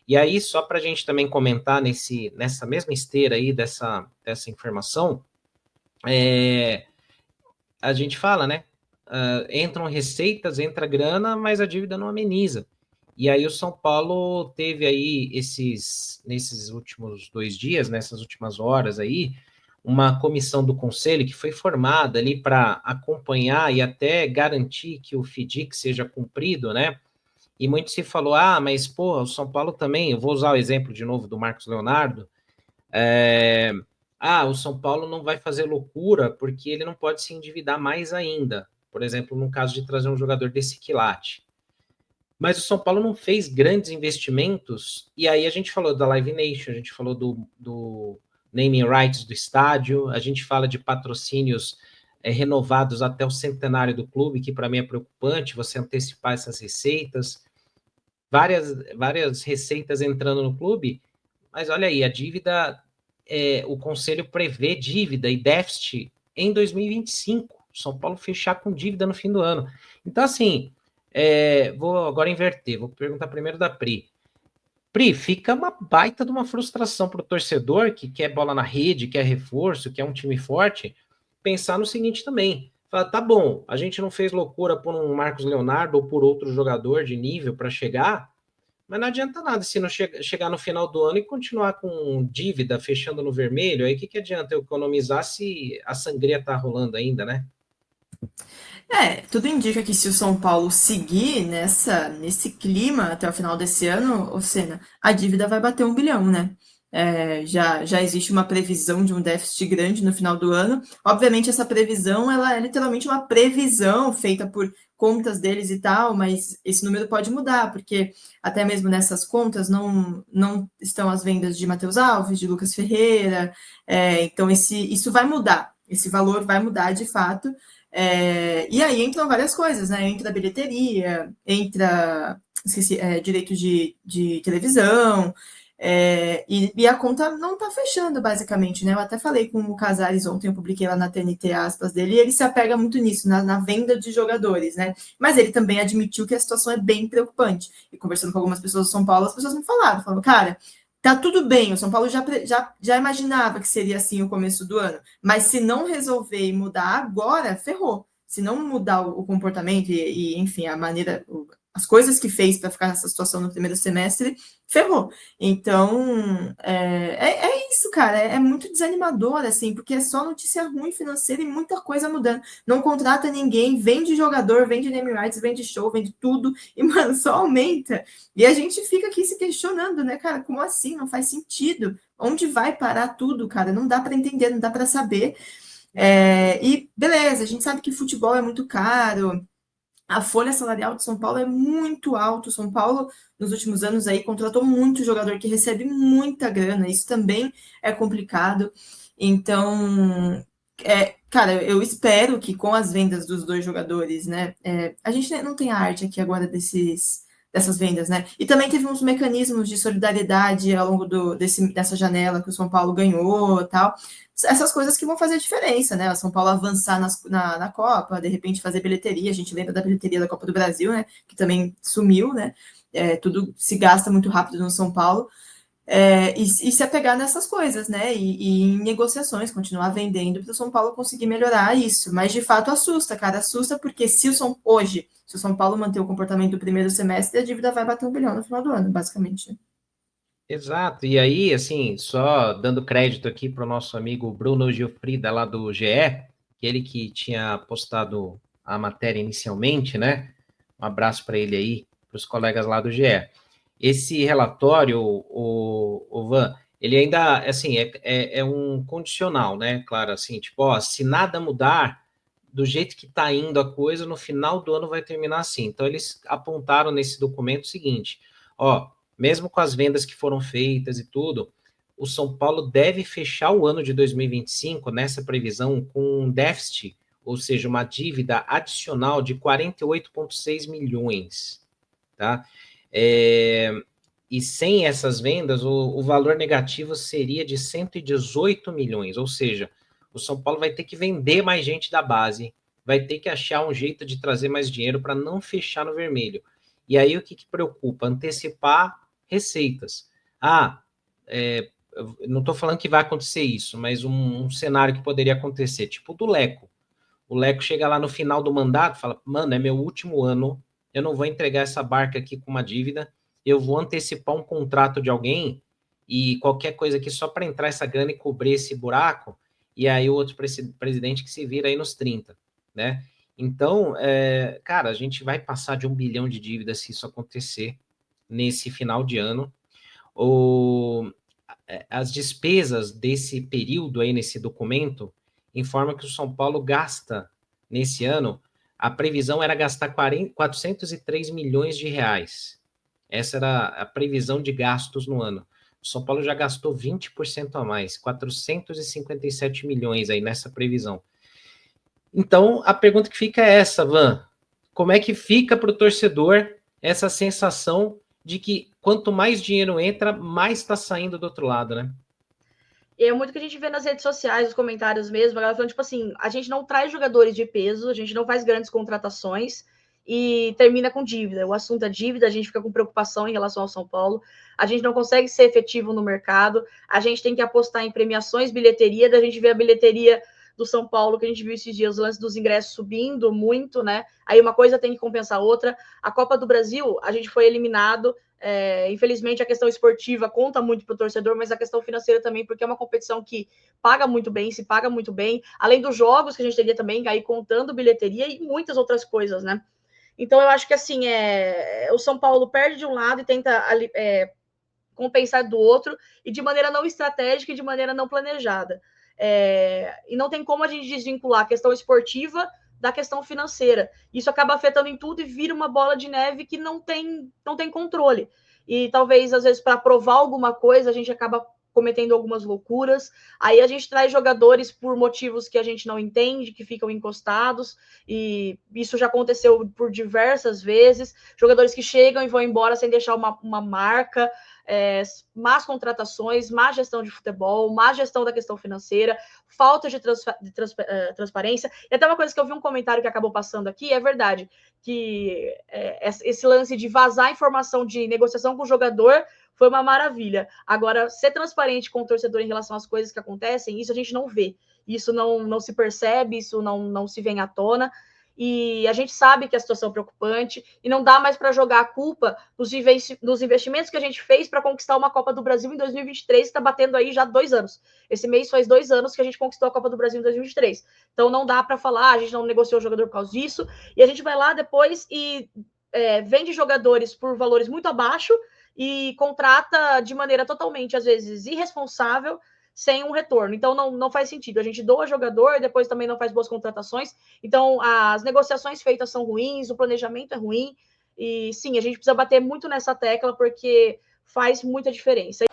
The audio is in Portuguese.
E aí, só para a gente também comentar nessa mesma esteira aí dessa informação, a gente fala, né? Entram receitas, entra grana, mas a dívida não ameniza. E aí o São Paulo teve aí nesses últimos 2 dias, nessas últimas horas aí, uma comissão do conselho que foi formada ali para acompanhar e até garantir que o FDIC seja cumprido, né? E muito se falou, mas pô, o São Paulo também, eu vou usar o exemplo de novo do Marcos Leonardo, o São Paulo não vai fazer loucura porque ele não pode se endividar mais ainda. Por exemplo, no caso de trazer um jogador desse quilate. Mas o São Paulo não fez grandes investimentos, e aí a gente falou da Live Nation, a gente falou do naming rights do estádio, a gente fala de patrocínios renovados até o centenário do clube, que para mim é preocupante, você antecipar essas receitas, várias receitas entrando no clube, mas olha aí, a dívida, o Conselho prevê dívida e déficit em 2025. São Paulo fechar com dívida no fim do ano. Então, assim, vou agora inverter, vou perguntar primeiro da Pri. Pri, fica uma baita de uma frustração para o torcedor que quer bola na rede, quer reforço, quer um time forte, pensar no seguinte também. Fala, tá bom, a gente não fez loucura por um Marcos Leonardo ou por outro jogador de nível para chegar, mas não adianta nada se não chegar no final do ano e continuar com dívida fechando no vermelho. Aí o que adianta eu economizar se a sangria tá rolando ainda, né? Tudo indica que se o São Paulo seguir nesse clima até o final desse ano, ô Senna, a dívida vai bater 1 bilhão, né? Já existe uma previsão de um déficit grande no final do ano. Obviamente, essa previsão ela é literalmente uma previsão feita por contas deles e tal, mas esse número pode mudar, porque até mesmo nessas contas não estão as vendas de Matheus Alves, de Lucas Ferreira, então isso vai mudar, esse valor vai mudar de fato. E aí entram várias coisas, né? Entra a bilheteria, entra direitos de televisão, e a conta não está fechando, basicamente, né? Eu até falei com o Casares ontem, eu publiquei lá na TNT aspas dele, e ele se apega muito nisso, na venda de jogadores, né? Mas ele também admitiu que a situação é bem preocupante. E conversando com algumas pessoas do São Paulo, as pessoas me falaram, cara, tá tudo bem, o São Paulo já imaginava que seria assim o começo do ano, mas se não resolver e mudar agora, ferrou. Se não mudar o comportamento enfim, a maneira, as coisas que fez para ficar nessa situação no primeiro semestre, ferrou. Então, é isso, cara. É muito desanimador, assim, porque é só notícia ruim financeira e muita coisa mudando. Não contrata ninguém, vende jogador, vende name rights, vende show, vende tudo, e, mano, só aumenta. E a gente fica aqui se questionando, né, cara? Como assim? Não faz sentido. Onde vai parar tudo, cara? Não dá para entender, não dá para saber. E beleza, a gente sabe que futebol é muito caro, a folha salarial de São Paulo é muito alta. São Paulo, nos últimos anos, aí contratou muito jogador que recebe muita grana. Isso também é complicado. Então, cara, eu espero que com as vendas dos dois jogadores, né? A gente não tem a arte aqui agora dessas vendas, né? E também teve uns mecanismos de solidariedade ao longo dessa janela que o São Paulo ganhou, tal, essas coisas que vão fazer a diferença, né? O São Paulo avançar na Copa, de repente fazer bilheteria. A gente lembra da bilheteria da Copa do Brasil, né? Que também sumiu, né? Tudo se gasta muito rápido no São Paulo. E se apegar nessas coisas, né? E em negociações, continuar vendendo para o São Paulo conseguir melhorar isso. Mas de fato assusta, cara. Assusta porque se o São Paulo manter o comportamento do primeiro semestre, a dívida vai bater 1 bilhão no final do ano, basicamente. Exato. E aí, assim, só dando crédito aqui para o nosso amigo Bruno Gilfrida, lá do GE, ele que tinha postado a matéria inicialmente, né? Um abraço para ele aí, para os colegas lá do GE. Esse relatório, o Van, ele ainda, assim, é um condicional, né? Claro, assim, tipo, ó, se nada mudar, do jeito que está indo a coisa, no final do ano vai terminar assim. Então, eles apontaram nesse documento o seguinte, ó, mesmo com as vendas que foram feitas e tudo, o São Paulo deve fechar o ano de 2025 nessa previsão com um déficit, ou seja, uma dívida adicional de 48,6 milhões, tá? E sem essas vendas, o valor negativo seria de 118 milhões, ou seja, o São Paulo vai ter que vender mais gente da base, vai ter que achar um jeito de trazer mais dinheiro para não fechar no vermelho. E aí o que preocupa? Antecipar receitas. Eu não estou falando que vai acontecer isso, mas um cenário que poderia acontecer, tipo o do Leco. O Leco chega lá no final do mandato e fala, mano, é meu último ano, eu não vou entregar essa barca aqui com uma dívida, eu vou antecipar um contrato de alguém e qualquer coisa aqui só para entrar essa grana e cobrir esse buraco, e aí o outro presidente que se vira aí nos 30, né? Então, cara, a gente vai passar de 1 bilhão de dívidas se isso acontecer nesse final de ano. As despesas desse período aí, nesse documento, informam que o São Paulo gasta, nesse ano, a previsão era gastar 403 milhões de reais. Essa era a previsão de gastos no ano. O São Paulo já gastou 20% a mais, 457 milhões aí nessa previsão. Então, a pergunta que fica é essa, Van. Como é que fica para o torcedor essa sensação de que quanto mais dinheiro entra, mais está saindo do outro lado, né? É muito que a gente vê nas redes sociais, os comentários mesmo, a galera falando, tipo assim, a gente não traz jogadores de peso, a gente não faz grandes contratações e termina com dívida. O assunto é dívida, a gente fica com preocupação em relação ao São Paulo, a gente não consegue ser efetivo no mercado, a gente tem que apostar em premiações, bilheteria, da gente ver a bilheteria do São Paulo, que a gente viu esses dias, o lance dos ingressos subindo muito, né? Aí uma coisa tem que compensar a outra. A Copa do Brasil, a gente foi eliminado. Infelizmente, a questão esportiva conta muito para o torcedor, mas a questão financeira também, porque é uma competição que paga muito bem, se paga muito bem, além dos jogos que a gente teria também, aí contando bilheteria e muitas outras coisas, né? Então, eu acho que assim, o São Paulo perde de um lado e tenta compensar do outro, e de maneira não estratégica e de maneira não planejada. E não tem como a gente desvincular a questão esportiva da questão financeira. Isso acaba afetando em tudo e vira uma bola de neve que não tem controle. E talvez, às vezes, para provar alguma coisa, a gente acaba cometendo algumas loucuras. Aí a gente traz jogadores por motivos que a gente não entende, que ficam encostados, e isso já aconteceu por diversas vezes. Jogadores que chegam e vão embora sem deixar uma marca. Más contratações, má gestão de futebol, má gestão da questão financeira, falta de transparência. E até uma coisa que eu vi um comentário que acabou passando aqui, é verdade, que esse lance de vazar informação de negociação com o jogador foi uma maravilha. Agora, ser transparente com o torcedor em relação às coisas que acontecem, isso a gente não vê. Isso não se percebe, isso não se vem à tona. E a gente sabe que a situação é preocupante e não dá mais para jogar a culpa nos investimentos que a gente fez para conquistar uma Copa do Brasil em 2023, que está batendo aí já 2 anos. Esse mês faz 2 anos que a gente conquistou a Copa do Brasil em 2023. Então não dá para falar, a gente não negociou o jogador por causa disso, e a gente vai lá depois e vende jogadores por valores muito abaixo e contrata de maneira totalmente, às vezes, irresponsável, sem um retorno. Então, não faz sentido. A gente doa jogador, depois também não faz boas contratações. Então, as negociações feitas são ruins, o planejamento é ruim. E, sim, a gente precisa bater muito nessa tecla, porque faz muita diferença.